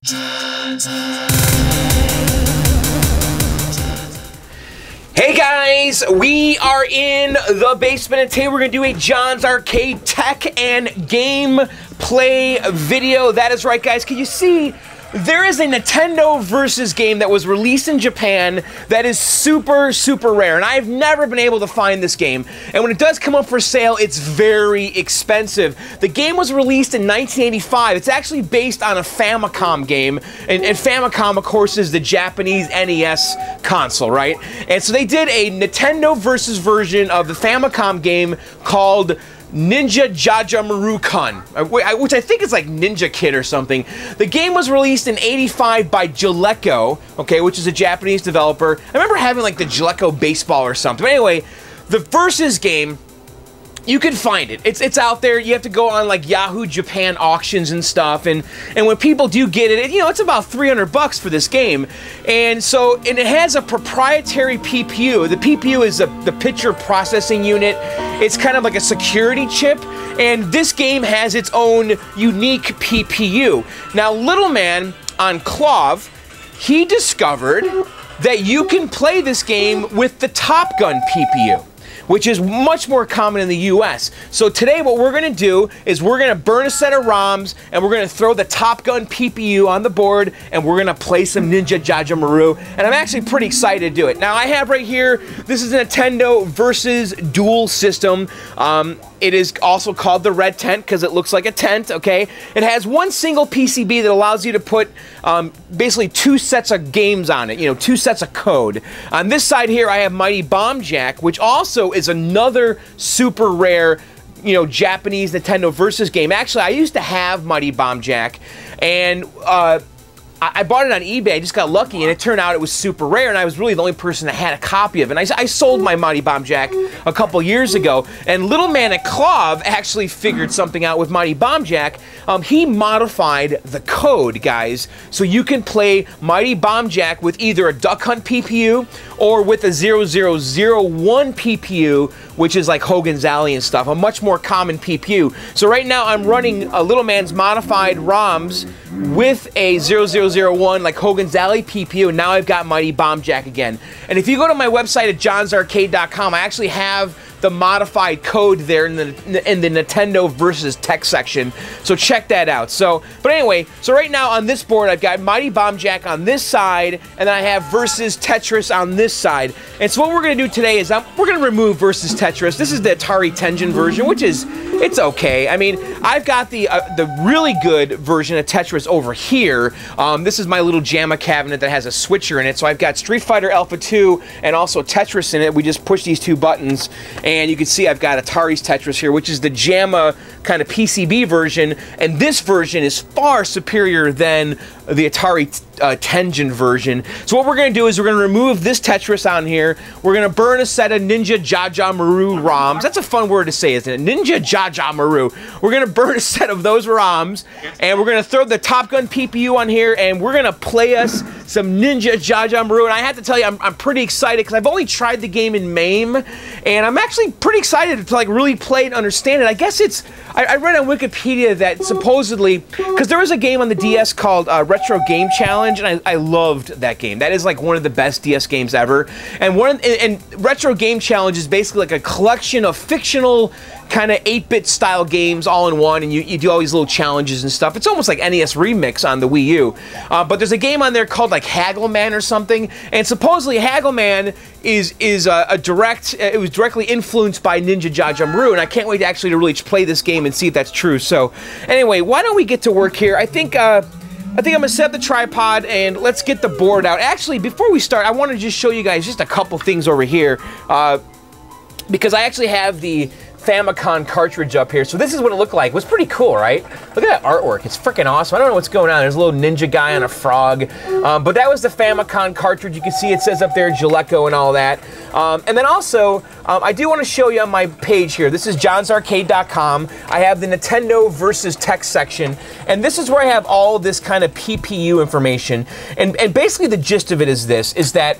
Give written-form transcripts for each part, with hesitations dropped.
Hey guys, we are in the basement and today we're going to do a John's Arcade tech and gameplay video. That is right guys, can you see? There is a Nintendo versus game that was released in Japan that is super rare, and I've never been able to find this game, and when it does come up for sale, it's very expensive. The game was released in 1985. It's actually based on a Famicom game, and Famicom, of course, is the Japanese NES console, right? And so they did a Nintendo versus version of the Famicom game called Jajamaru Kun, which I think is like Ninja Kid or something. The game was released in '85 by JALECO, okay, which is a Japanese developer. I remember having like the JALECO baseball or something. But anyway, the versus game, you can find it. It's out there. You have to go on like Yahoo Japan auctions and stuff, and when people do get it, you know, it's about 300 bucks for this game. And it has a proprietary PPU. The PPU is the picture processing unit. It's kind of like a security chip, and this game has its own unique PPU. Now, little man on Clove, he discovered that you can play this game with the Top Gun PPU, which is much more common in the US. So today what we're gonna do is we're gonna burn a set of ROMs and we're gonna throw the Top Gun PPU on the board and we're gonna play some Jajamaru, and I'm actually pretty excited to do it. Now I have right here, this is a Nintendo versus Dualsystem. It is also called the red tent because it looks like a tent, okay? It has one single PCB that allows you to put basically two sets of games on it, you know, two sets of code. On this side here, I have Mighty Bomb Jack, which also is another super rare, you know, Japanese Nintendo versus game. Actually, I used to have Mighty Bomb Jack, and I bought it on eBay. I just got lucky, and it turned out it was super rare, and I was really the only person that had a copy of it. And I sold my Mighty Bomb Jack a couple years ago, and little man at Clove actually figured something out with Mighty Bomb Jack. He modified the code, guys, so you can play Mighty Bomb Jack with either a Duck Hunt PPU or with a 0001 PPU, which is like Hogan's Alley and stuff, a much more common PPU. So right now I'm running a little man's modified ROMs with a 0001 like Hogan's Alley PPU, and now I've got Mighty Bomb Jack again. And if you go to my website at johnsarcade.com, I actually have the modified code there in the Nintendo versus tech section, so check that out. But anyway, so right now on this board I've got Mighty Bomb Jack on this side, and then I have versus Tetris on this side. And so what we're gonna do today is we're gonna remove versus Tetris. This is the Atari Tengen version, which is, it's okay. I mean, I've got the really good version of Tetris over here. This is my little JAMA cabinet that has a switcher in it, so I've got Street Fighter Alpha 2 and also Tetris in it. We just push these two buttons, and you can see I've got Atari's Tetris here, which is the JAMA kind of PCB version, and this version is far superior than the Atari Tengen version. So what we're going to do is we're going to remove this Tetris on here. We're going to burn a set of Jajamaru ROMs. That's a fun word to say, isn't it? Jajamaru. We're going to burn a set of those ROMs, and we're going to throw the Top Gun PPU on here, and we're going to play us some Jajamaru. And I have to tell you, I'm pretty excited because I've only tried the game in MAME, and I'm actually pretty excited to like really play and understand it. I guess it's, I read on Wikipedia that supposedly, because there was a game on the DS called Retro Game Challenge, and I loved that game. That is like one of the best DS games ever. And Retro Game Challenge is basically like a collection of fictional kind of 8-bit style games all in one, and you do all these little challenges and stuff. It's almost like NES Remix on the Wii U. But there's a game on there called like Haggleman or something, and supposedly Haggleman is it was directly influenced by Jajamaru, and I can't wait to really play this game and see if that's true. So anyway, why don't we get to work here? I think I'm gonna set up the tripod and let's get the board out. Actually, before we start, I want to just show you guys just a couple things over here, because I actually have the Famicom cartridge up here. So this is what it looked like. It was pretty cool, right? Look at that artwork. It's freaking awesome. I don't know what's going on. There's a little ninja guy on a frog. But that was the Famicom cartridge. You can see it says up there JALECO and all that. And then also, I do want to show you on my page here. This is johnsarcade.com. I have the Nintendo versus tech section. And this is where I have all this kind of PPU information. And basically the gist of it is this, is that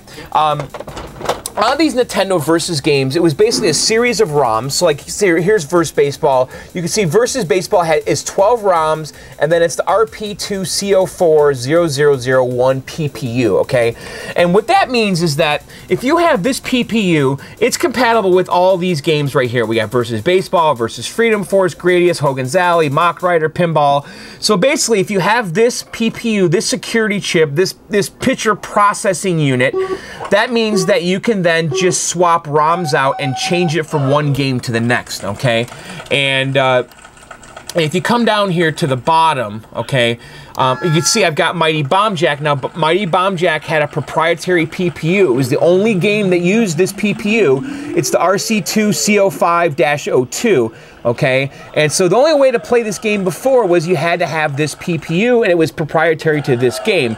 on these Nintendo Versus games, it was basically a series of ROMs. So like, here's Versus Baseball. You can see Versus Baseball is 12 ROMs, and then it's the RP2CO40001 PPU, okay? And what that means is that if you have this PPU, it's compatible with all these games right here. We got Versus Baseball, Versus Freedom Force, Gradius, Hogan's Alley, Mock Rider, Pinball. So basically, if you have this PPU, this security chip, this picture processing unit, that means that you can then just swap ROMs out and change it from one game to the next, okay? And if you come down here to the bottom, okay, you can see I've got Mighty Bomb Jack now, but Mighty Bomb Jack had a proprietary PPU. It was the only game that used this PPU. It's the RC2CO5-02, okay? And so the only way to play this game before was you had to have this PPU, and it was proprietary to this game.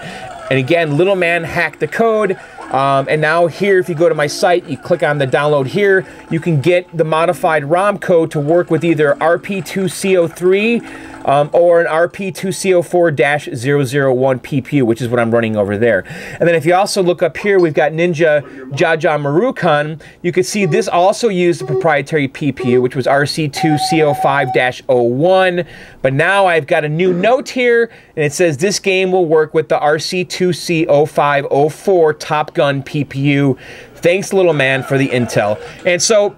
And again, little man hacked the code. And now here, if you go to my site, you click on the download here, you can get the modified ROM code to work with either RP2CO3 or an RP2CO4-001 PPU, which is what I'm running over there. And then if you also look up here, we've got Ninja Jajamaru Kun. You can see this also used a proprietary PPU, which was RC2CO5-01. But now I've got a new note here, and it says this game will work with the RC2CO5-04 Top Gun PPU. Thanks, little man, for the intel. And so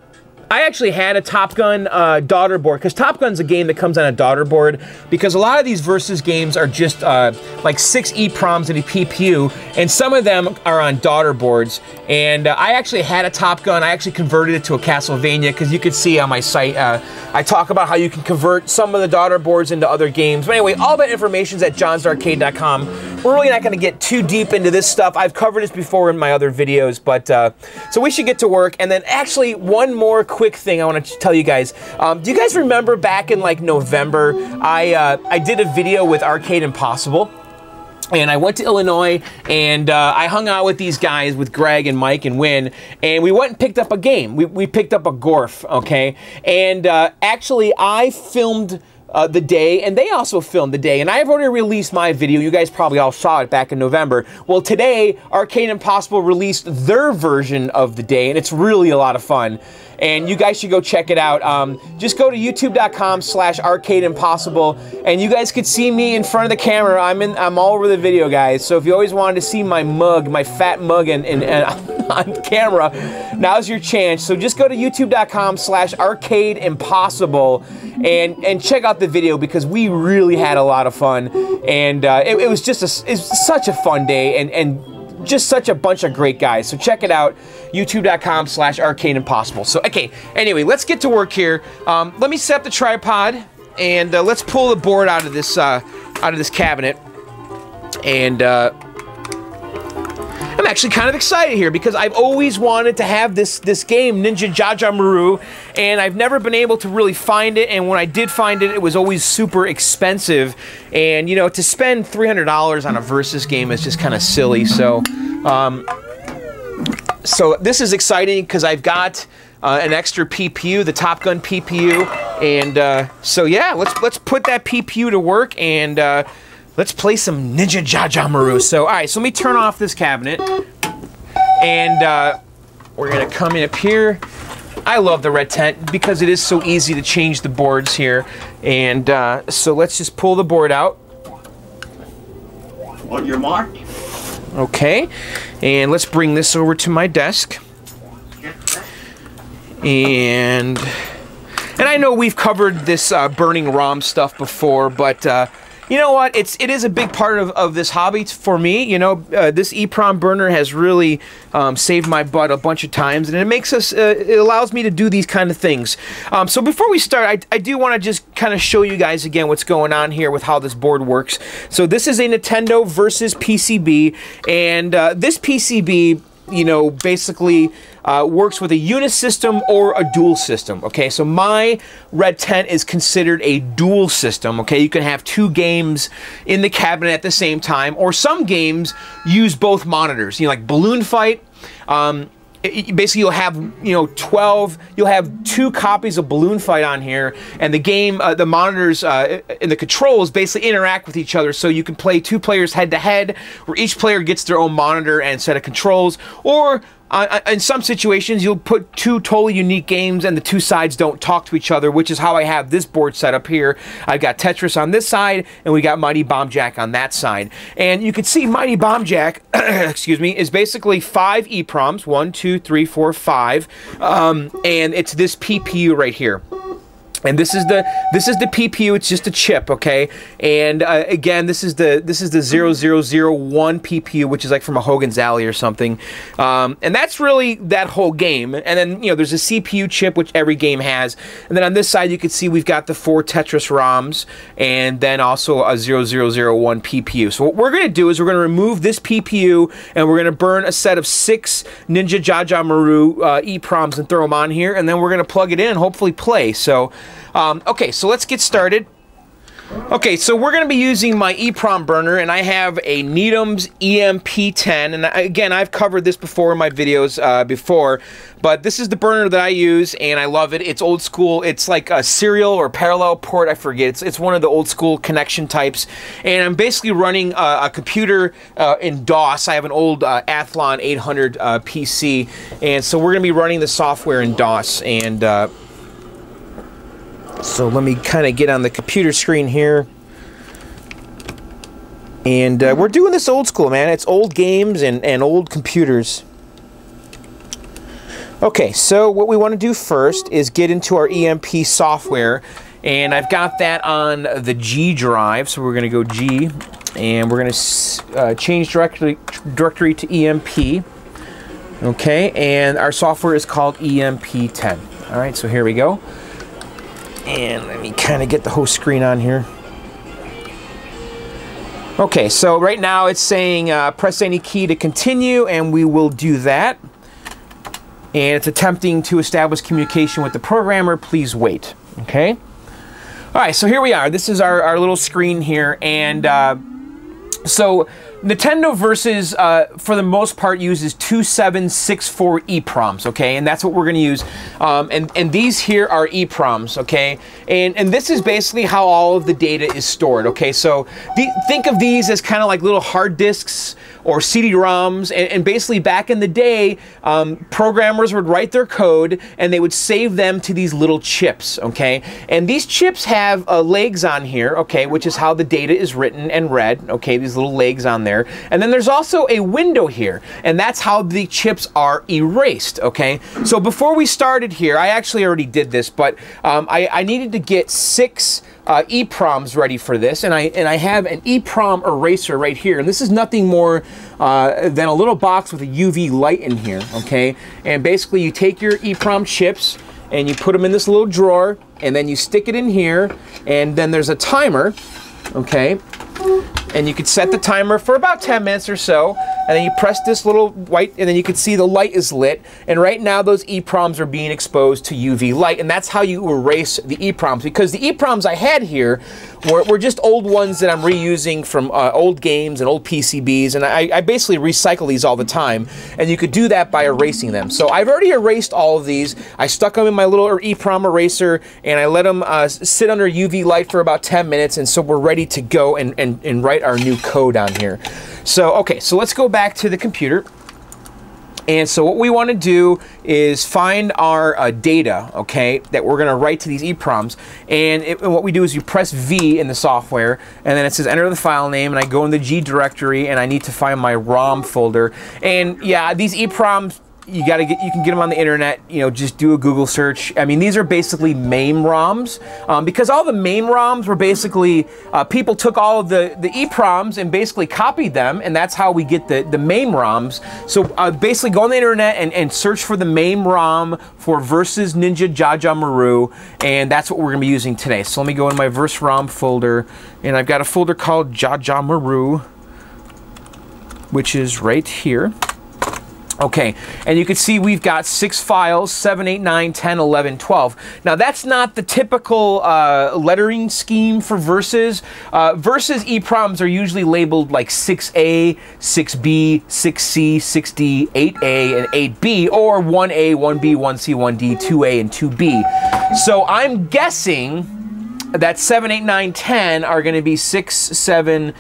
I actually had a Top Gun daughter board, because Top Gun's a game that comes on a daughter board, because a lot of these Versus games are just like 6 EEPROMs and a PPU, and some of them are on daughter boards. And I actually had a Top Gun. I actually converted it to a Castlevania, because you could see on my site, I talk about how you can convert some of the daughter boards into other games. But anyway, all that information's at johnsarcade.com. We're really not going to get too deep into this stuff. I've covered this before in my other videos, but so we should get to work. And then actually, one more quick thing I want to tell you guys. Do you guys remember back in like November, I did a video with Arcade Impossible? And I went to Illinois, and I hung out with these guys, with Greg and Mike and Win, and we went and picked up a game. We picked up a Gorf, okay? And actually, I filmed the day, and they also filmed the day, and I've already released my video. You guys probably all saw it back in November. Well, today, Arcade Impossible released their version of the day, and it's really a lot of fun. And you guys should go check it out. Just go to youtube.com/arcadeimpossible, and you guys could see me in front of the camera. I'm all over the video, guys. So if you always wanted to see my mug, my fat mug, and on camera, now's your chance. So just go to youtube.com/arcadeimpossible and check out the video, because we really had a lot of fun, and it was just it's such a fun day, and just such a bunch of great guys. So check it out, youtube.com/arcadeimpossible. So, okay, anyway, let's get to work here. Let me set up the tripod, and let's pull the board out of this cabinet. And I'm actually kind of excited here, because I've always wanted to have this game, Ninja Jajamaru, and I've never been able to really find it, and when I did find it, it was always super expensive, and, you know, to spend $300 on a Versus game is just kind of silly. So, so this is exciting, because I've got an extra PPU, the Top Gun PPU, and so yeah, let's put that PPU to work, and let's play some Ninja Jajamaru. So, all right, so let me turn off this cabinet, and we're gonna come in up here. I love the red tent because it is so easy to change the boards here, and so let's just pull the board out. On your mark. Okay, and let's bring this over to my desk. And I know we've covered this burning ROM stuff before, but you know what? It is a big part of this hobby for me. You know, this EEPROM burner has really saved my butt a bunch of times, and it makes us. It allows me to do these kind of things. So before we start, I do want to just kind of show you guys again what's going on here with how this board works. So this is a Nintendo Versus PCB, and this PCB, you know, basically works with a Unisystem or a Dualsystem. Okay, so my red tent is considered a dual system. Okay, you can have 2 games in the cabinet at the same time, or some games use both monitors. You know, like Balloon Fight. Basically, you'll have, you know, 12. You'll have 2 copies of Balloon Fight on here, and the game, the monitors and the controls basically interact with each other. So you can play 2 players head to head, where each player gets their own monitor and set of controls. Or in some situations, you'll put two totally unique games and the two sides don't talk to each other, which is how I have this board set up here. I've got Tetris on this side, and we got Mighty Bomb Jack on that side. And you can see Mighty Bomb Jack, excuse me, is basically 5 EEPROMs, 1, 2, 3, 4, 5, and it's this PPU right here. And this is the PPU. It's just a chip, okay? And again, this is the 0001 PPU, which is like from a Hogan's Alley or something. And that's really that whole game. And then, you know, there's a CPU chip, which every game has. And then on this side, you can see we've got the 4 Tetris ROMs and then also a 0001 PPU. So what we're going to do is we're going to remove this PPU and we're going to burn a set of 6 Ninja Jajamaru eEPROMs and throw them on here. And then we're going to plug it in and hopefully play. So okay, so let's get started. Okay, so we're going to be using my EEPROM burner, and I have a Needham's EMP10, and again, I've covered this before in my videos before, but this is the burner that I use, and I love it. It's old school. It's like a serial or parallel port, I forget. It's one of the old school connection types, and I'm basically running a computer in DOS. I have an old Athlon 800 PC, and so we're going to be running the software in DOS, and so let me kind of get on the computer screen here. And we're doing this old school, man. It's old games and old computers. Okay, so what we want to do first is get into our EMP software. And I've got that on the G drive. So we're going to go G. And we're going to change directory to EMP. Okay, and our software is called EMP10. All right, so here we go. And let me kind of get the host screen on here. Okay, so right now it's saying press any key to continue, and we will do that. And it's attempting to establish communication with the programmer. Please wait. Okay. All right, so here we are. This is our little screen here, and so Nintendo Versus, for the most part, uses 2764 EEPROMs, okay? And that's what we're going to use. And these here are EEPROMs, okay? And this is basically how all of the data is stored, okay? So think of these as kind of like little hard disks or CD-ROMs. And basically, back in the day, programmers would write their code, and they would save them to these little chips, okay? And these chips have legs on here, okay, which is how the data is written and read, okay? These little legs on there. And then there's also a window here, and that's how the chips are erased, okay? So before we started here, I actually already did this, but I needed to get 6 EEPROMs ready for this, and I have an EEPROM eraser right here, and this is nothing more than a little box with a UV light in here, okay? And basically you take your EEPROM chips and you put them in this little drawer, and then you stick it in here, and then there's a timer, okay? And you could set the timer for about 10 minutes or so, and then you press this little white, and then you can see the light is lit, and right now those EEPROMs are being exposed to UV light, and that's how you erase the EEPROMs, because the EEPROMs I had here were just old ones that I'm reusing from old games and old PCBs, and I basically recycle these all the time, and you could do that by erasing them. So I've already erased all of these. I stuck them in my little EEPROM eraser, and I let them sit under UV light for about 10 minutes, and so we're ready to go and write our new code on here. So, okay, so let's go back to the computer. And so what we want to do is find our data, okay, that we're going to write to these EEPROMs. And what we do is you press V in the software, and then it says enter the file name, and I go in the G directory, and I need to find my ROM folder. And yeah, these EEPROMs, you can get them on the internet, you know, just do a Google search. I mean, these are basically MAME ROMs, because all the MAME ROMs were basically, people took all of the EEPROMs and basically copied them, and that's how we get the MAME ROMs. So basically go on the internet and search for the MAME ROM for Versus Ninja Jajamaru, and that's what we're going to be using today. So let me go in my Versus ROM folder, and I've got a folder called Jajamaru, which is right here. Okay, and you can see we've got 6 files, 7, 8, 9, 10, 11, 12. Now that's not the typical lettering scheme for Versus. Versus EEPROMs are usually labeled like 6A, 6B, 6C, 6D, 8A, and 8B, or 1A, 1B, 1C, 1D, 2A, and 2B. So I'm guessing that 7, 8, 9, 10 are going to be 6, 7,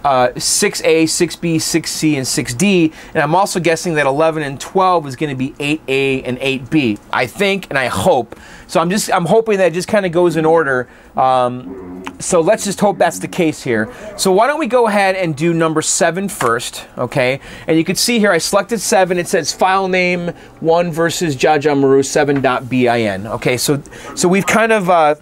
6A, 6B, 6C, and 6D, and I'm also guessing that 11 and 12 is going to be 8A and 8B. I think, and I hope. So I'm hoping that it just kind of goes in order. So let's just hope that's the case here. So why don't we go ahead and do number 7 first, okay? And you can see here I selected 7. It says file name 1 versus Jajamaru 7.bin. Okay, so we've kind of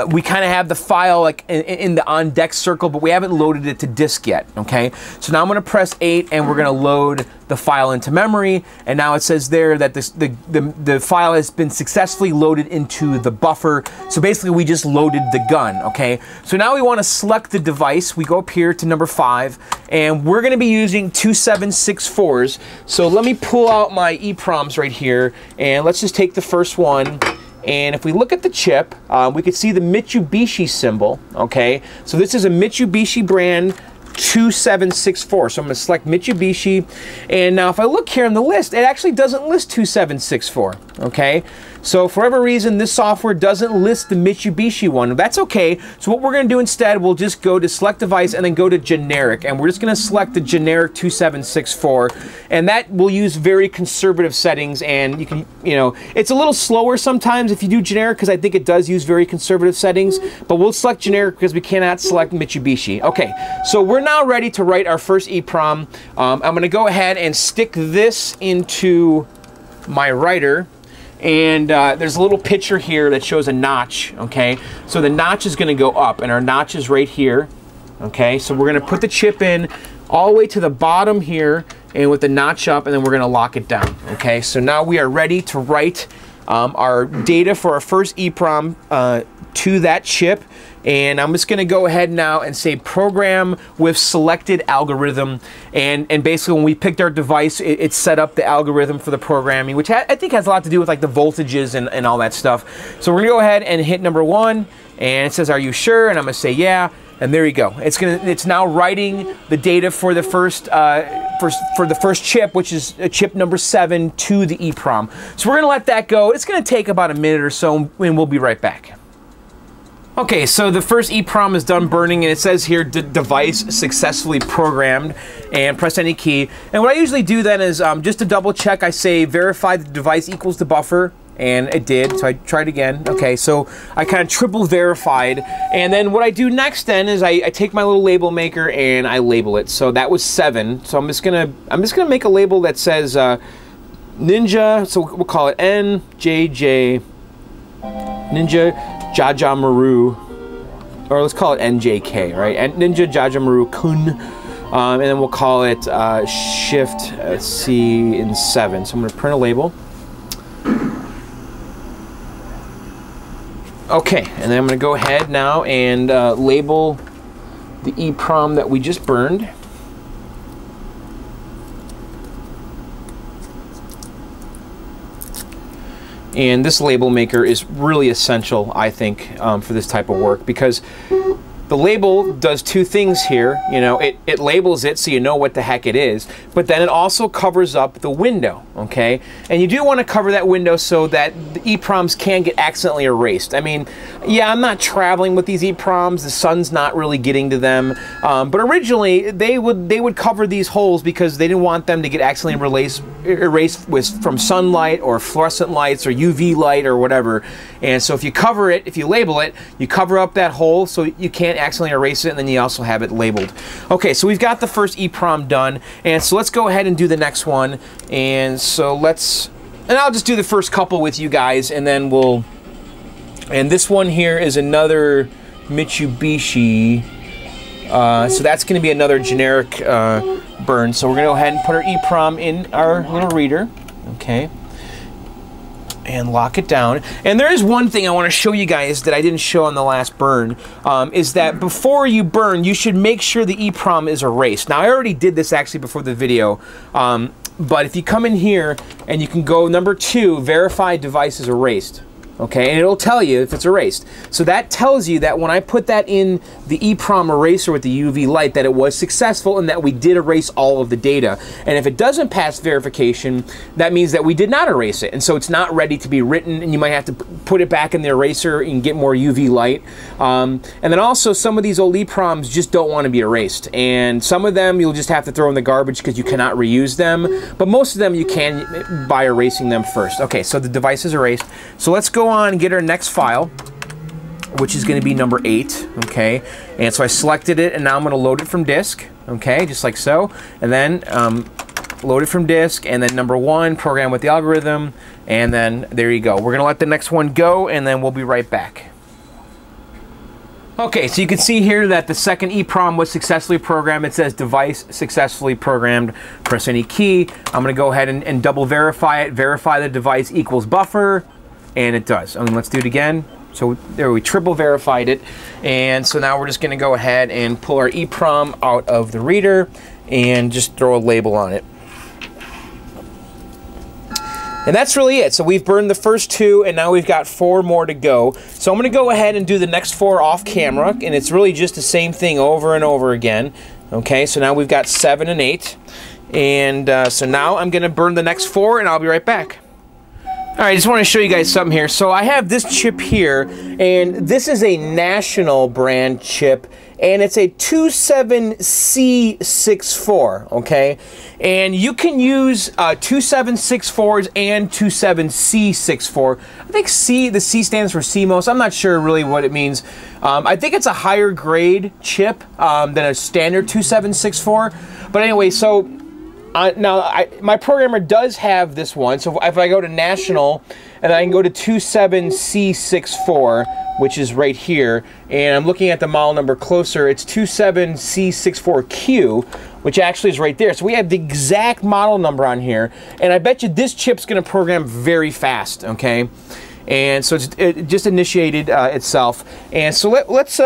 we kind of have the file like in the on deck circle, but we haven't loaded it to disk yet, okay? So now I'm going to press 8 and we're going to load the file into memory, and now it says there that the file has been successfully loaded into the buffer. So basically we just loaded the gun, okay? So now we want to select the device. We go up here to number 5, and we're going to be using 2764s. So let me pull out my eeproms right here, and let's just take the first one. And if we look at the chip, we can see the Mitsubishi symbol, okay? So this is a Mitsubishi brand 2764. So I'm going to select Mitsubishi. And now if I look here on the list, it actually doesn't list 2764, okay? So for whatever reason, this software doesn't list the Mitsubishi one. That's okay. So what we're going to do instead, we'll just go to select device and then go to generic. And we're just going to select the generic 2764. And that will use very conservative settings. And you can, you know, it's a little slower sometimes if you do generic, because I think it does use very conservative settings. But we'll select generic because we cannot select Mitsubishi. Okay, so we're now ready to write our first EEPROM. I'm going to go ahead and stick this into my writer. And there's a little picture here that shows a notch, okay? So the notch is going to go up, and our notch is right here, okay? So we're going to put the chip in all the way to the bottom here, and with the notch up, and then we're going to lock it down, okay? So now we are ready to write our data for our first EEPROM to that chip. And I'm just going to go ahead now and say program with selected algorithm. And basically when we picked our device, it set up the algorithm for the programming, which I think has a lot to do with like the voltages and all that stuff. So we're going to go ahead and hit number 1. And it says, are you sure? And I'm going to say, yeah. And there you go. It's now writing the data for the first chip, which is chip number 7, to the EEPROM. So we're going to let that go. It's going to take about a minute or so, and we'll be right back. Okay, so the first EEPROM is done burning, and it says here, device successfully programmed, and press any key. And what I usually do then is, just to double check, I say verify the device equals the buffer, and it did, so I tried again. Okay, so I kind of triple verified, and then what I do next then is I take my little label maker and I label it. So that was 7, so I'm just gonna make a label that says Ninja, so we'll call it NJJ, Ninja Jajamaru, or let's call it NJK, right? And Ninja Jajamaru Kun, and then we'll call it Shift C in 7. So I'm going to print a label. Okay, and then I'm going to go ahead now and label the EEPROM that we just burned. And this label maker is really essential, I think, for this type of work, because the label does 2 things here. You know, it labels it so you know what the heck it is, but then it also covers up the window, okay? And you do want to cover that window so that the EEPROMs can get accidentally erased. I mean, yeah, I'm not traveling with these EEPROMs. The sun's not really getting to them. But originally, they would cover these holes because they didn't want them to get accidentally erased from sunlight or fluorescent lights or UV light or whatever. And so if you cover it, if you label it, you cover up that hole so you can't accidentally erase it, and then you also have it labeled. Okay, so we've got the first EEPROM done, and so let's go ahead and do the next one. And so I'll just do the first couple with you guys, and then and this one here is another Mitsubishi, so that's going to be another generic burn. So we're going to go ahead and put our EEPROM in our little reader, okay, and lock it down. And there is one thing I want to show you guys that I didn't show on the last burn, is that before you burn, you should make sure the EEPROM is erased. Now, I already did this actually before the video, but if you come in here and you can go number 2, verify device is erased. okay, and it'll tell you if it's erased. So that tells you that when I put that in the EEPROM eraser with the UV light, that it was successful and that we did erase all of the data. And if it doesn't pass verification, that means that we did not erase it, and so it's not ready to be written, and you might have to put it back in the eraser and get more UV light. And then also, some of these old EEPROMs just don't want to be erased, and some of them you'll just have to throw in the garbage because you cannot reuse them, but most of them you can by erasing them first. Okay, so the device is erased. So let's go on and get our next file, which is going to be number 8, okay? And so I selected it, and now I'm going to load it from disk, okay, just like so. And then load it from disk, and then number 1, program with the algorithm, and then there you go. We're going to let the next one go, and then we'll be right back. Okay, so you can see here that the second EEPROM was successfully programmed. It says device successfully programmed. Press any key. I'm going to go ahead and double verify it. Verify the device equals buffer, and it does. Let's do it again. So there, we triple verified it. And so now we're just going to go ahead and pull our EEPROM out of the reader and just throw a label on it. And that's really it. So we've burned the first 2, and now we've got 4 more to go. So I'm going to go ahead and do the next 4 off camera, and it's really just the same thing over and over again. Okay, so now we've got 7 and 8. And so now I'm going to burn the next 4, and I'll be right back. All right, I just want to show you guys something here. So I have this chip here, and this is a National brand chip, and it's a 27C64, okay? And you can use 2764s and 27C64. I think the C stands for CMOS. I'm not sure really what it means. I think it's a higher grade chip than a standard 2764. But anyway, so now my programmer does have this one. So if I go to National, and I can go to 27C64, which is right here, and I'm looking at the model number closer, it's 27C64Q, which actually is right there. So we have the exact model number on here, and I bet you this chip's going to program very fast, okay? And so it just initiated itself. And so let's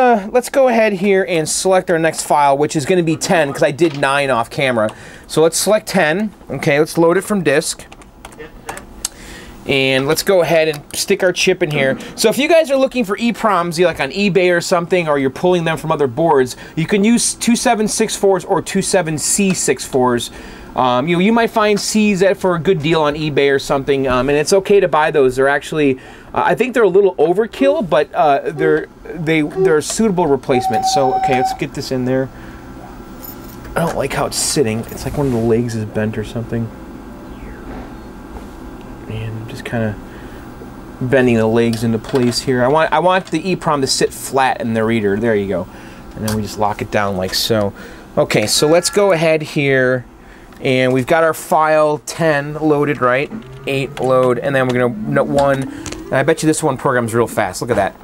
go ahead here and select our next file, which is going to be 10, because I did 9 off camera. So let's select 10. Okay, let's load it from disk. And let's go ahead and stick our chip in here. So if you guys are looking for EEPROMs, like on eBay or something, or you're pulling them from other boards, you can use 2764s or 27C64s. You might find C's for a good deal on eBay or something, and it's okay to buy those. They're actually, I think they're a little overkill, but they're a suitable replacement. So okay, let's get this in there. I don't like how it's sitting. It's like one of the legs is bent or something. And I'm just kind of bending the legs into place here. I want the EEPROM to sit flat in the reader. There you go. And then we just lock it down like so. Okay, so let's go ahead here. And we've got our file 10 loaded, right? 8 load, and then we're gonna 1. And I bet you this one programs real fast. Look at that.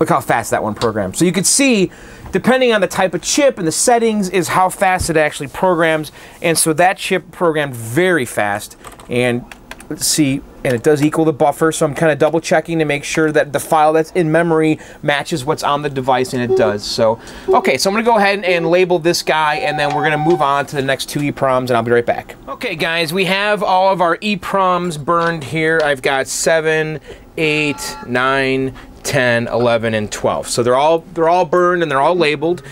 Look how fast that one programs. So you can see, depending on the type of chip and the settings, is how fast it actually programs. And so that chip programmed very fast. And let's see, and it does equal the buffer, so I'm kind of double checking to make sure that the file that's in memory matches what's on the device, and it does. So, okay, so I'm gonna go ahead and label this guy, and then we're gonna move on to the next 2 EEPROMs, and I'll be right back. Okay, guys, we have all of our EEPROMs burned here. I've got 7, 8, 9, 10, 11, and 12. So they're all burned and they're all labeled.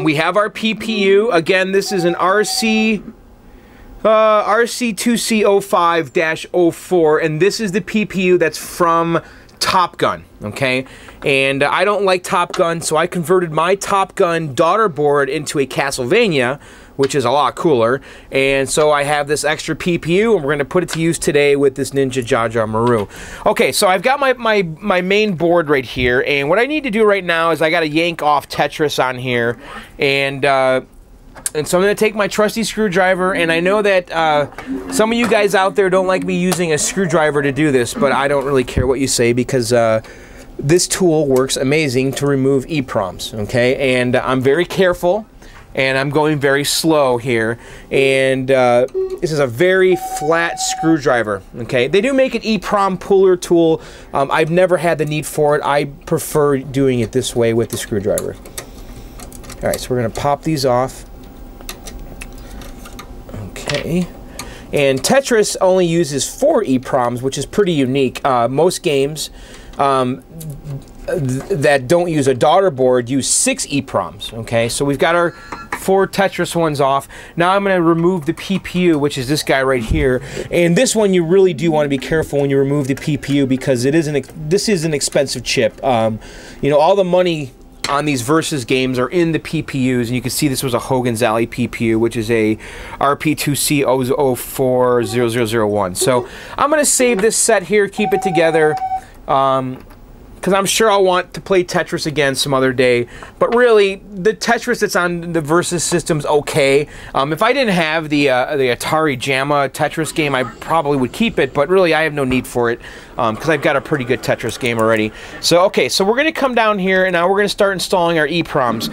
We have our PPU. Again, this is an RC2C05-04, and this is the PPU that's from Top Gun, okay? And I don't like Top Gun, so I converted my Top Gun daughter board into a Castlevania, which is a lot cooler. And so I have this extra PPU, and we're going to put it to use today with this Ninja Jajamaru. Okay, so I've got my main board right here, and what I need to do right now is I got to yank off Tetris on here, and so I'm going to take my trusty screwdriver, and I know that some of you guys out there don't like me using a screwdriver to do this, but I don't really care what you say, because this tool works amazing to remove EEPROMs, okay? And I'm very careful, and I'm going very slow here, and this is a very flat screwdriver, okay? They do make an EEPROM puller tool. I've never had the need for it. I prefer doing it this way with the screwdriver. All right, so we're going to pop these off. Okay, And Tetris only uses 4 EEPROMs, which is pretty unique. Most games that don't use a daughter board use 6 EEPROMs, okay? So we've got our 4 Tetris ones off. Now I'm going to remove the PPU, which is this guy right here. And this one you really do want to be careful when you remove the PPU, because this is an expensive chip. You know, all the money on these Versus games are in the PPUs, and you can see this was a Hogan's Alley PPU, which is a RP2C0040001. So I'm going to save this set here, keep it together, because I'm sure I'll want to play Tetris again some other day. But really, the Tetris that's on the Versus system's okay. If I didn't have the Atari JAMA Tetris game, I probably would keep it, but really I have no need for it, because I've got a pretty good Tetris game already. So, okay, so we're going to come down here, and now we're going to start installing our EEPROMs.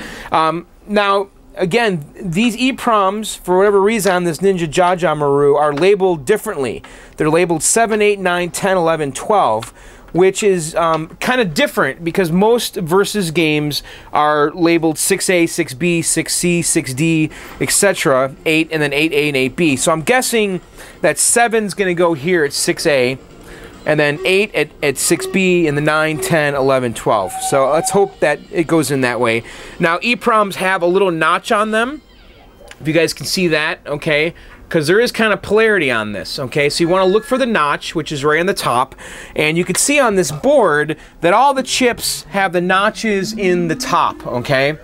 Now, again, these EEPROMs, for whatever reason, on this Ninja Jajamaru are labeled differently. They're labeled 7, 8, 9, 10, 11, 12. Which is kind of different, because most Versus games are labeled 6A, 6B, 6C, 6D, etc., 8, and then 8A and 8B. So I'm guessing that 7's going to go here at 6A, and then 8 at 6B, and the 9, 10, 11, 12. So let's hope that it goes in that way. Now, EEPROMs have a little notch on them, if you guys can see that, okay? Because there is kind of polarity on this, okay? So you want to look for the notch, which is right on the top, and you can see on this board that all the chips have the notches in the top, okay?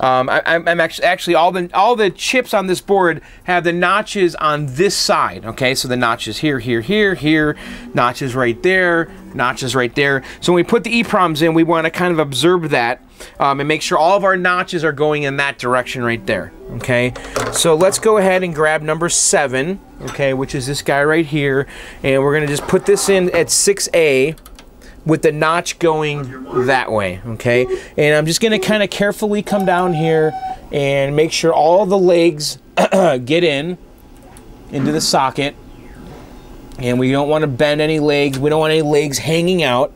I'm actually all the chips on this board have the notches on this side, okay? So the notches here, here, here, here, notches right there, notches right there. So when we put the EEPROMs in, we want to kind of observe that and make sure all of our notches are going in that direction right there, okay? So let's go ahead and grab number 7, okay, which is this guy right here, and we're going to just put this in at 6A with the notch going that way, okay? And I'm just going to kind of carefully come down here and make sure all the legs get into the socket. And we don't want to bend any legs. We don't want any legs hanging out,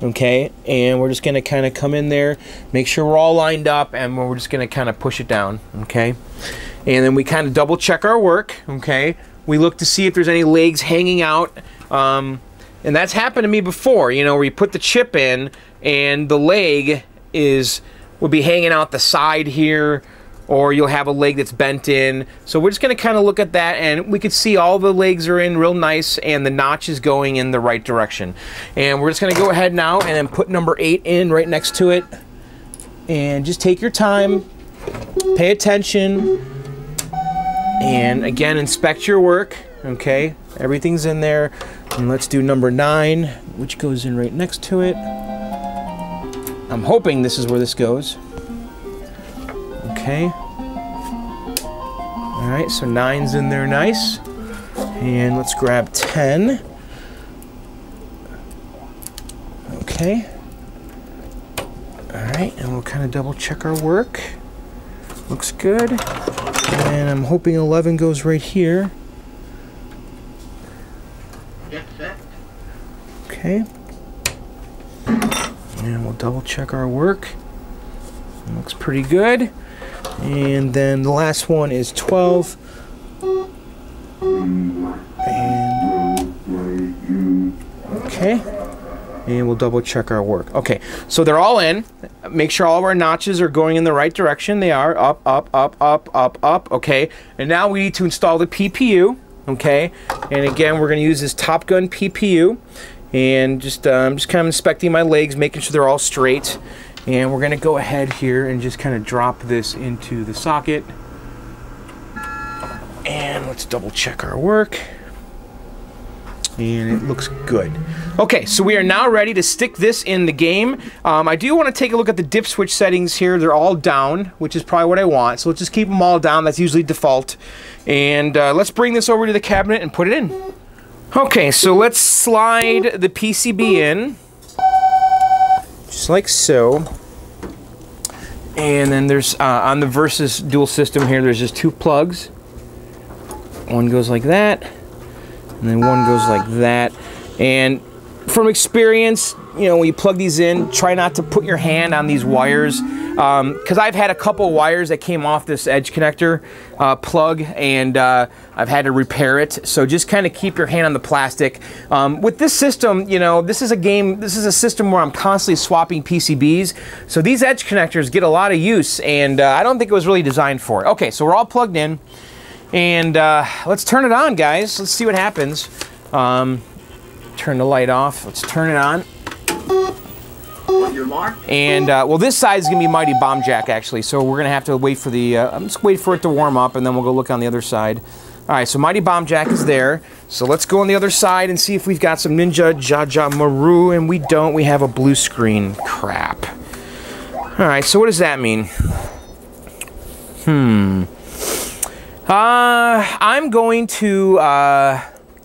okay? And we're just going to kind of come in there, make sure we're all lined up, and we're just going to kind of push it down, okay? And then we kind of double check our work, okay? We look to see if there's any legs hanging out. And that's happened to me before, you know, where you put the chip in and the leg would be hanging out the side here, or you'll have a leg that's bent in. So we're just going to kind of look at that, and we can see all the legs are in real nice, and the notch is going in the right direction. And we're just going to go ahead now and then put number 8 in right next to it. And just take your time, pay attention, and again, inspect your work, okay? Everything's in there. And let's do number 9, which goes in right next to it. I'm hoping this is where this goes. Okay. Alright, so 9's in there nice. And let's grab 10. Okay. Alright, and we'll kind of double check our work. Looks good. And I'm hoping 11 goes right here. Okay, and we'll double check our work. It looks pretty good. And then the last one is 12. And okay, and we'll double check our work. Okay, so they're all in. Make sure all of our notches are going in the right direction. They are up, up, up, up, up, up. Okay, and now we need to install the PPU. Okay, and again, we're going to use this GUN PPU. And just kind of inspecting my legs, making sure they're all straight. And we're going to go ahead here and just kind of drop this into the socket. And let's double check our work. And it looks good. Okay, so we are now ready to stick this in the game. I do want to take a look at the dip switch settings here. They're all down, which is probably what I want. So let's just keep them all down. That's usually default. And let's bring this over to the cabinet and put it in. Okay, so let's slide the PCB in, just like so. And then there's, on the Versus dual system here, there's just 2 plugs. One goes like that, and then one goes like that. And from experience, you know, when you plug these in, try not to put your hand on these wires. because I've had a couple wires that came off this edge connector plug, and I've had to repair it. So just kind of keep your hand on the plastic. With this system, you know, this is a system where I'm constantly swapping PCBs. So these edge connectors get a lot of use, and I don't think it was really designed for it. Okay, so we're all plugged in, and let's turn it on, guys. Let's see what happens. Turn the light off. Let's turn it on. And well, this side is gonna be Mighty Bomb Jack, actually. So we're gonna have to wait for the. Just wait for it to warm up, and then we'll go look on the other side. All right, so Mighty Bomb Jack is there. So let's go on the other side and see if we've got some Ninja Jajamaru, and we don't. We have a blue screen. Crap. All right, so what does that mean? I'm going to.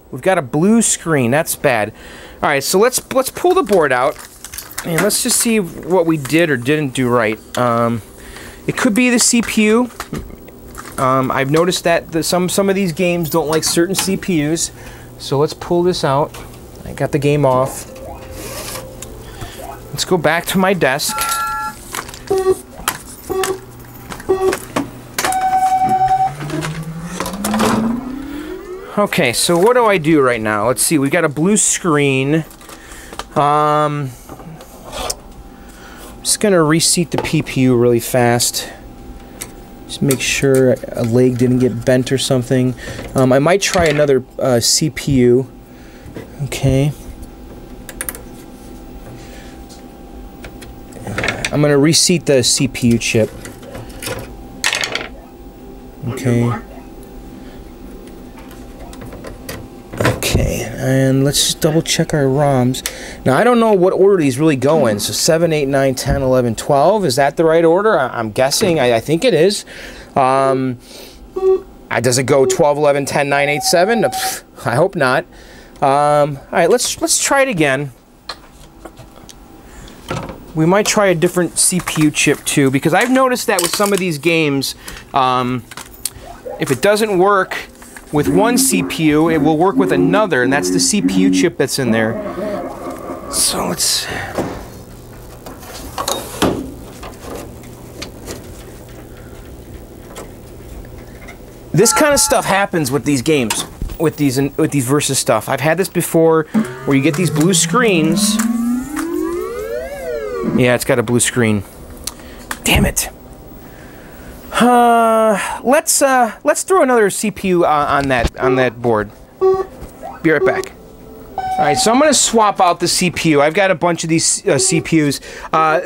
We've got a blue screen. That's bad. All right, so let's pull the board out, and let's just see what we did or didn't do right. It could be the CPU. I've noticed that some of these games don't like certain CPUs. So let's pull this out. I got the game off. Let's go back to my desk. Okay, so what do I do right now? Let's see, we got a blue screen. Just gonna reseat the PPU really fast. Just make sure a leg didn't get bent or something. I might try another CPU. Okay. I'm gonna reseat the CPU chip. Okay. Okay, and let's just double check our ROMs. Now, I don't know what order these really go in. So 7, 8, 9, 10, 11, 12. Is that the right order? I'm guessing. I think it is. Does it go 12, 11, 10, 9, 8, 7? I hope not. All right, let's try it again. We might try a different CPU chip too, because I've noticed that with some of these games, if it doesn't work with one CPU, it will work with another, and that's the CPU chip that's in there. So let's... This kind of stuff happens with these games, with these versus stuff. I've had this before, where you get these blue screens. Yeah, it's got a blue screen. Damn it. Let's throw another CPU on that board. Be right back. All right, so I'm gonna swap out the CPU. I've got a bunch of these CPUs.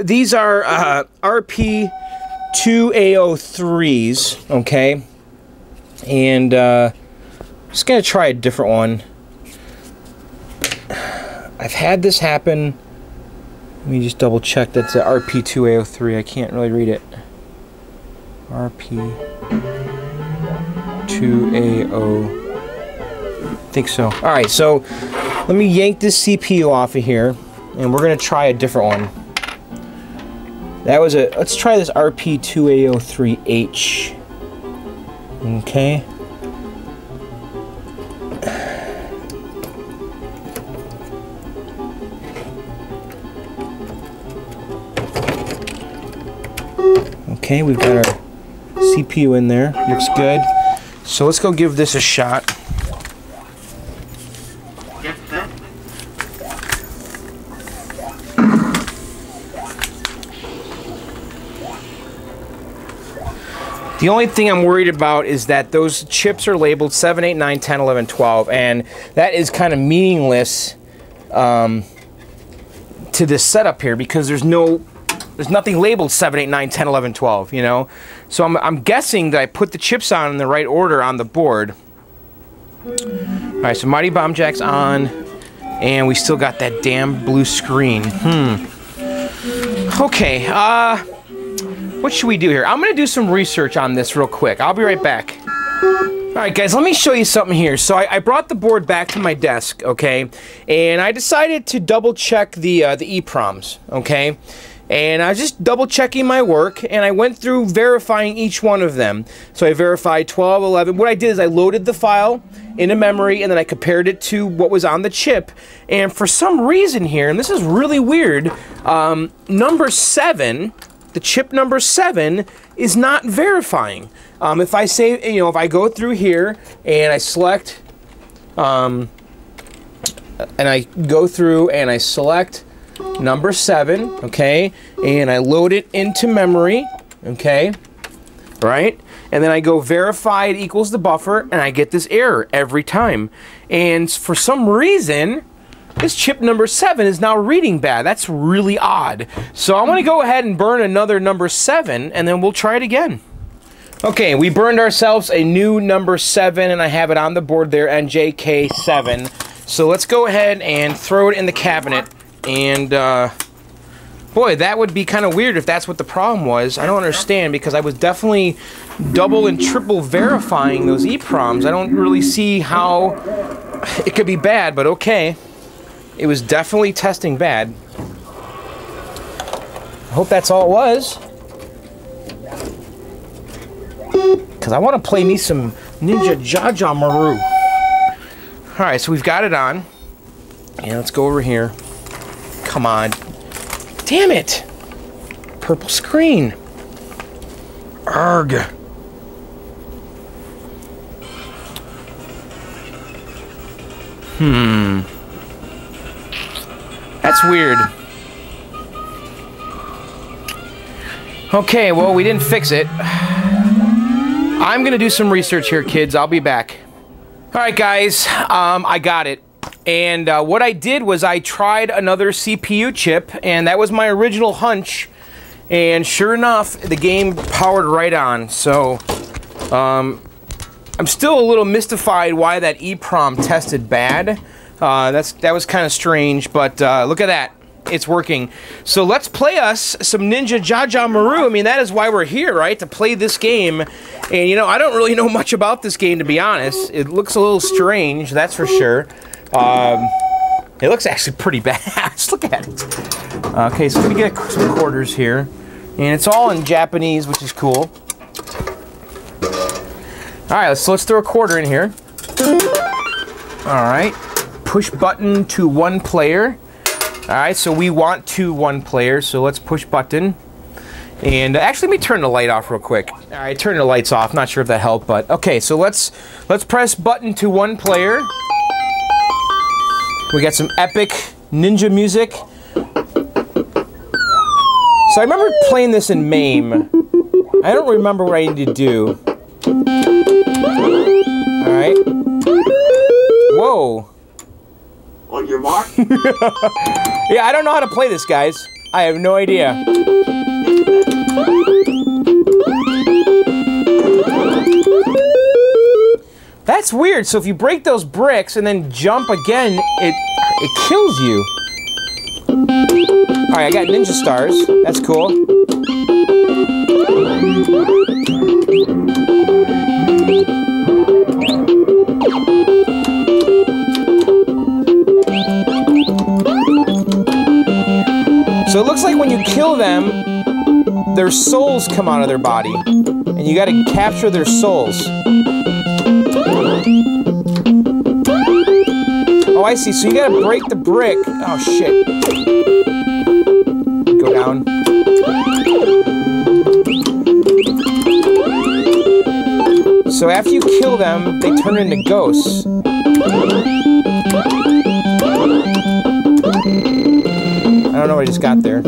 These are RP2A03s, okay? And just gonna try a different one. I've had this happen. Let me just double check. That's a RP2A03. I can't really read it. RP2A0. I think so. All right, so let me yank this CPU off of here, and we're gonna try a different one. That was a. Let's try this RP2A03H. Okay. Okay, we've got our CPU in there. Looks good. So let's go give this a shot. The only thing I'm worried about is that those chips are labeled 7, 8, 9, 10, 11, 12, and that is kind of meaningless to this setup here, because there's nothing labeled 7, 8, 9, 10, 11, 12, you know? So I'm guessing that I put the chips on in the right order on the board. Alright, so Mighty Bomb Jack's on, and we still got that damn blue screen. Okay, what should we do here? I'm gonna do some research on this real quick. I'll be right back. Alright guys, let me show you something here. So I brought the board back to my desk, okay? And I decided to double check the eeproms, okay? And I was just double checking my work, and I went through verifying each one of them. So I verified 12, 11. What I did is I loaded the file into memory, and then I compared it to what was on the chip. And for some reason here, and this is really weird, number 7 the chip number 7 is not verifying. If I say, if I go through here and I select, and I go through and I select number 7, okay, and I load it into memory, okay, right, and then I go verified equals the buffer, and I get this error every time. And for some reason, this chip number 7 is now reading bad. That's really odd. So I want to go ahead and burn another number 7, and then we'll try it again. Okay, we burned ourselves a new number 7, and I have it on the board there, NJK7. So let's go ahead and throw it in the cabinet. And, boy, that would be kind of weird if that's what the problem was. I don't understand, because I was definitely double and triple verifying those eeproms. I don't really see how it could be bad, but okay. It was definitely testing bad. I hope that's all it was. Because I want to play me some Ninja Jajamaru. Alright, so we've got it on. And let's go over here. Come on. Damn it! Purple screen. Arg. That's weird. Okay, well, we didn't fix it. I'm gonna do some research here, kids. I'll be back. Alright, guys. I got it. And what I did was I tried another CPU chip, and that was my original hunch. And sure enough, the game powered right on. So, I'm still a little mystified why that EEPROM tested bad. That was kind of strange, but look at that. It's working. So let's play us some Ninja Jajamaru. I mean, that is why we're here, right? To play this game. And, you know, I don't really know much about this game, to be honest. It looks a little strange, that's for sure. It looks actually pretty bad. Look at it. Okay, so let me get some quarters here. And it's all in Japanese, which is cool. Alright, so let's throw a quarter in here. Alright. Push button to 1 player. Alright, so we want to 1 player, so let's push button. And actually, let me turn the light off real quick. Alright, turn the lights off. Not sure if that helped, but okay, so let's press button to 1 player. We got some epic ninja music. So I remember playing this in MAME. I don't remember what I need to do. Alright. Whoa. On your mark? Yeah, I don't know how to play this, guys. I have no idea. That's weird. So if you break those bricks and then jump again, it kills you. Alright, I got ninja stars. That's cool. So it looks like when you kill them, their souls come out of their body. And you gotta capture their souls. Oh, I see. So you gotta break the brick. Oh, shit. Go down. So after you kill them, they turn into ghosts. I don't know what I just got there.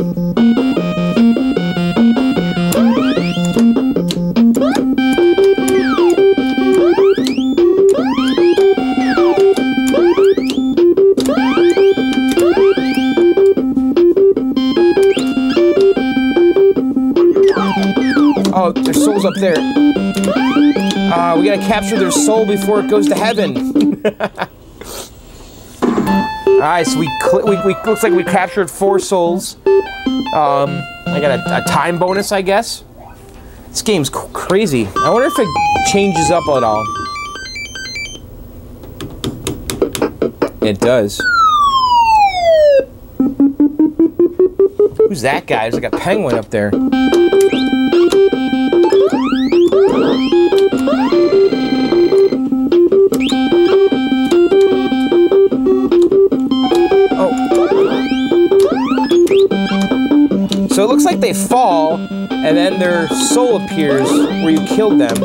Oh, their soul's up there. We gotta capture their soul before it goes to heaven. Alright, so looks like we captured 4 souls. I got a time bonus, I guess. This game's crazy. I wonder if it changes up at all. It does. Who's that guy? There's like a penguin up there. So So it looks like they fall, and then their soul appears where you killed them.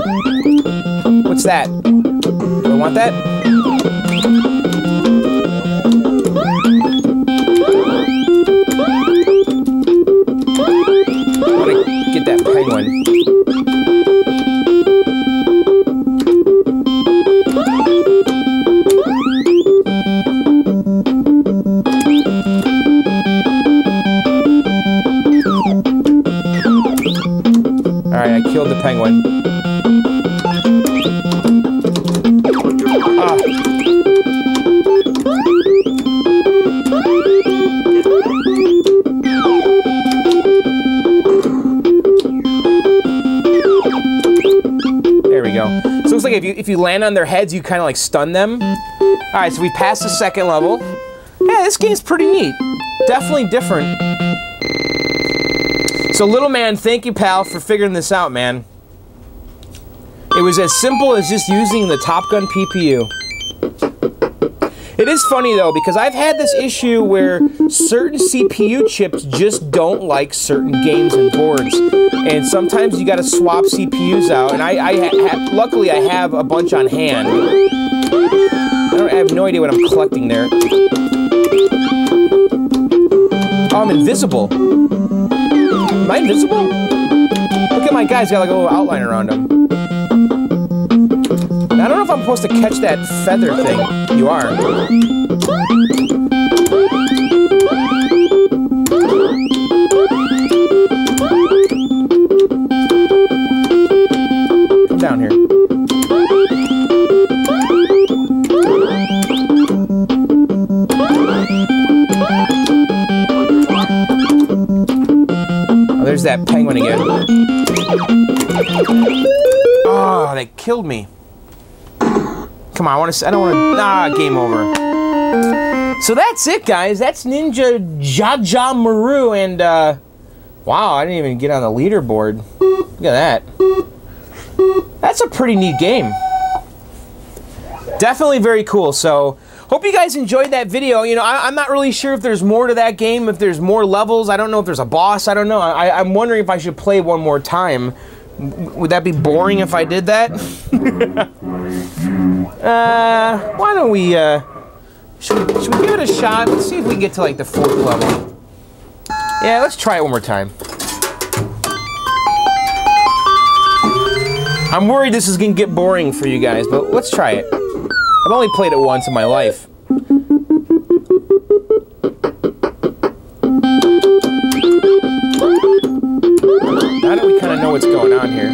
What's that? Do I want that? I want to get that penguin. Alright, I killed the penguin. Ah. There we go. So it looks like if you land on their heads, you kind of like stun them. Alright, so we passed the second level. Yeah, this game's pretty neat. Definitely different. So little man, thank you, pal, for figuring this out, man. It was as simple as just using the GUN PPU. It is funny though, because I've had this issue where certain CPU chips just don't like certain games and boards. And sometimes you gotta swap CPUs out, and luckily I have a bunch on hand. I have no idea what I'm collecting there. Oh, I'm invisible. Am I invisible? Look at my guy's got like a little outline around him. I don't know if I'm supposed to catch that feather thing. You are. Come down here. There's that penguin again. Oh, they killed me. Come on, I don't want to, game over. So that's it, guys. That's Ninja Jajamaru, and, wow, I didn't even get on the leaderboard. Look at that. That's a pretty neat game. Definitely very cool, so hope you guys enjoyed that video. You know, I'm not really sure if there's more to that game, if there's more levels. I don't know if there's a boss. I don't know. I'm wondering if I should play one more time. Would that be boring if I did that? Why don't we, should we give it a shot? Let's see if we can get to like the 4th level. Yeah, let's try it one more time. I'm worried this is gonna get boring for you guys, but let's try it. I've only played it once in my life. Now that we kind of know what's going on here.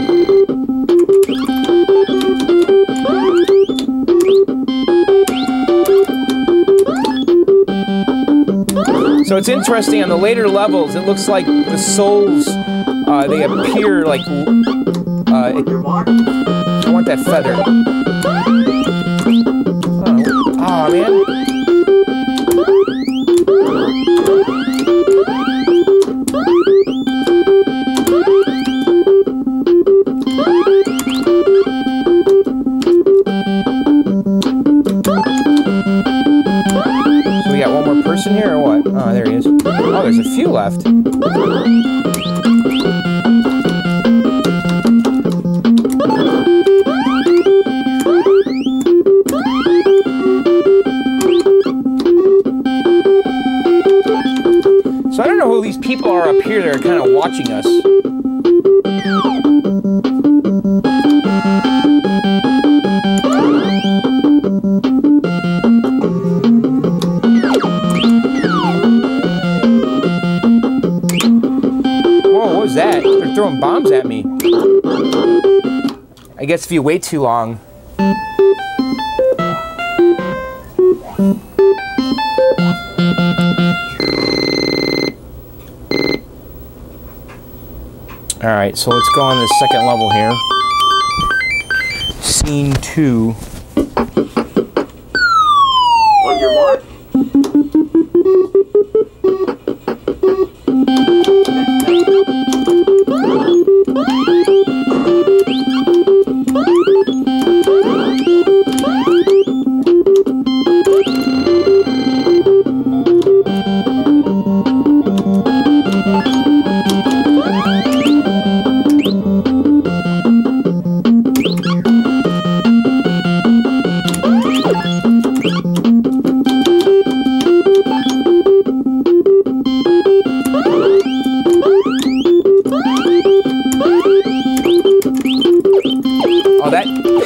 So it's interesting, on the later levels, it looks like the souls, they appear like, I want that feather. Oh, man. So we got one more person here, or what? Oh, there he is. Oh, there's a few left. So I don't know who these people are up here that are kind of watching us. Whoa, what was that? They're throwing bombs at me. I guess if you wait too long. Alright, so let's go on the second level here. Scene 2. On your mark.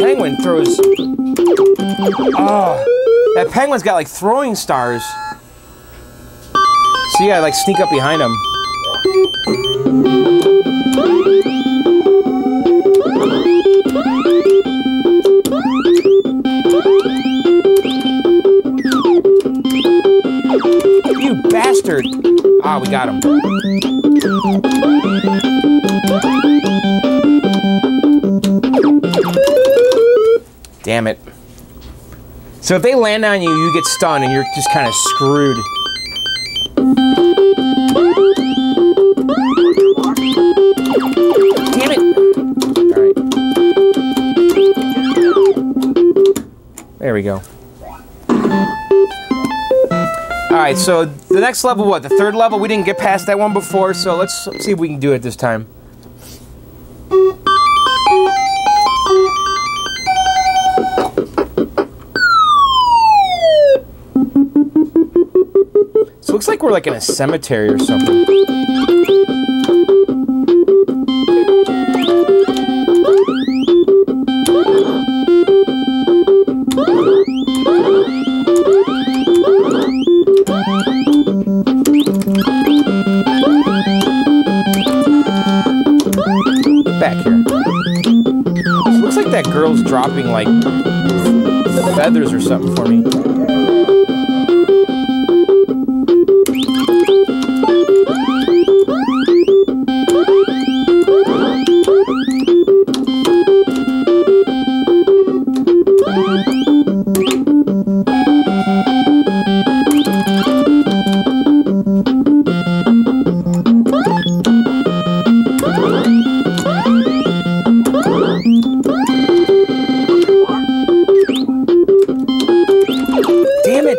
penguin throws... Oh, that penguin's got, like, throwing stars. So you gotta, like, sneak up behind him. You bastard! Ah, we got him. Damn it. So if they land on you, you get stunned and you're just kind of screwed. Damn it! Alright. There we go. Alright, so the next level, what? The third level? We didn't get past that one before, so let's see if we can do it this time. So it looks like we're like in a cemetery or something. Back here. So it looks like that girl's dropping like feathers or something for me.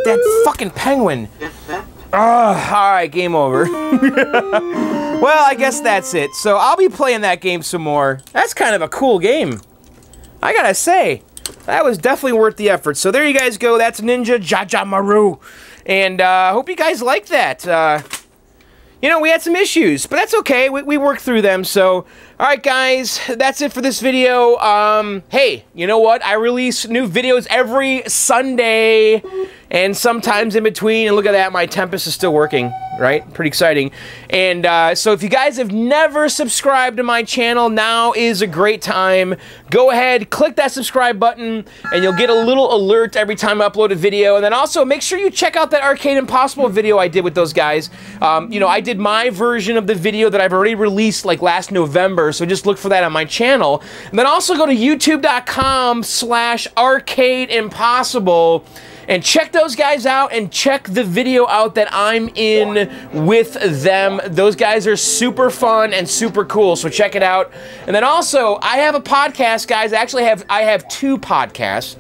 That fucking penguin. Alright, game over. Well, I guess that's it. So I'll be playing that game some more. That's kind of a cool game. I gotta say, that was definitely worth the effort. So there you guys go. That's Ninja Jajamaru. And I hope you guys like that. You know, we had some issues, but that's okay. We worked through them. So, alright guys, that's it for this video. Hey, you know what? I release new videos every Sunday and sometimes in between. And look at that, my Tempest is still working, right? Pretty exciting. And so if you guys have never subscribed to my channel, now is a great time. Go ahead, click that subscribe button, and you'll get a little alert every time I upload a video. And then also, make sure you check out that Arcade Impossible video I did with those guys. You know, I did my version of the video that I've already released like last November, so just look for that on my channel. And then also go to youtube.com/arcadeimpossible and check those guys out and check the video out that I'm in with them. Those guys are super fun and super cool, so check it out. And then also, I have a podcast, guys. Actually, I have two podcasts.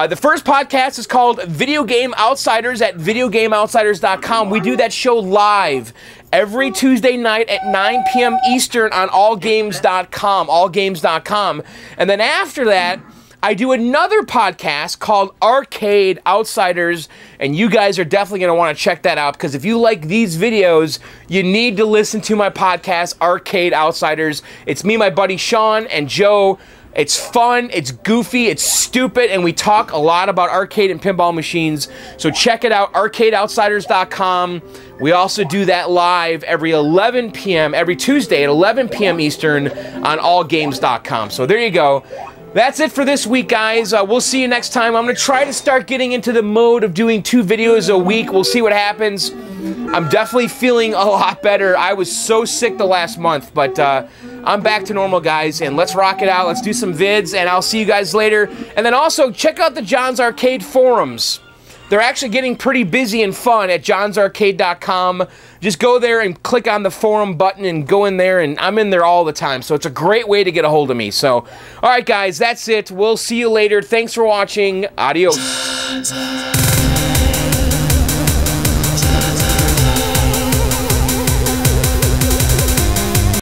The first podcast is called Video Game Outsiders at videogameoutsiders.com. We do that show live every Tuesday night at 9 p.m. Eastern on allgames.com, And then after that, I do another podcast called Arcade Outsiders, and you guys are definitely going to want to check that out, because if you like these videos, you need to listen to my podcast, Arcade Outsiders. It's me, my buddy Sean, and Joe. It's fun, it's goofy, it's stupid, and we talk a lot about arcade and pinball machines. So check it out, arcadeoutsiders.com. We also do that live every 11 p.m., every Tuesday at 11 p.m. Eastern on allgames.com. So there you go. That's it for this week, guys. We'll see you next time. I'm going to try to start getting into the mode of doing 2 videos a week. We'll see what happens. I'm definitely feeling a lot better. I was so sick the last month, but I'm back to normal, guys, and let's rock it out. Let's do some vids, and I'll see you guys later. And then also, check out the John's Arcade forums. They're actually getting pretty busy and fun at johnsarcade.com. Just go there and click on the forum button and go in there, and I'm in there all the time. So it's a great way to get a hold of me. So, all right, guys, that's it. We'll see you later. Thanks for watching. Adios.